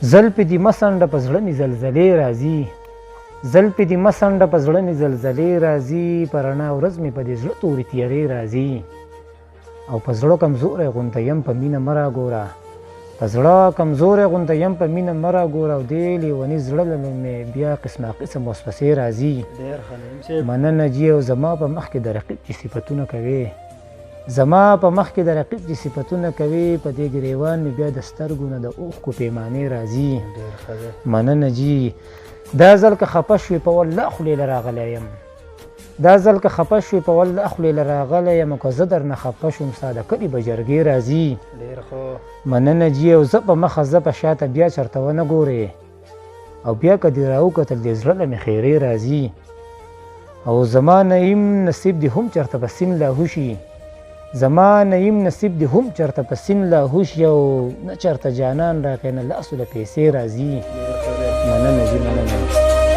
زل پې دې مسنډه په زړه مې زلزلې راځي، زل پې دې مسنډه په زړه مې زلزلې راځي، په رڼا ورځ مې په دې زړه تورې تیارې راځي. او په زړه کمزوری غونته یم په مینه مه راګوره، په زړه کمزوری غونته یم په مینه مه راګوره، او دې لیوني زړه له مې بیا قسمه قسم وسوسې راځي. مننه جي او زما په مخ کې د رقیب چې صفتونه کوي، زما په مخ کې د رقیب چې صفتونه کوي، په دې ګریوان مې بیا د سترګو نه د اوښکو پیمانې راځي. مننه جي. دا ځل که خفه شوې په والله خولې له راغلی یم، دا ځل که خفه شوې په والله خولې له راغلی یم، که زه درنه خفه شوم ستا د کلي به جرګې راځي. مننه جي. او زه په مخه زه په شاته بیا چېرته ونه ګورې، او بیا که دې راوکتل دې زړه له مې خیرې راځي. او زما نعیم نصیب دې هم چېرته په سیند لاهو شي، زما نعیم نصیب دې هم چېرته په سیند لاهو شي، او نه چېرته جانان راغی نه لاسو له پیسې راځي. مننه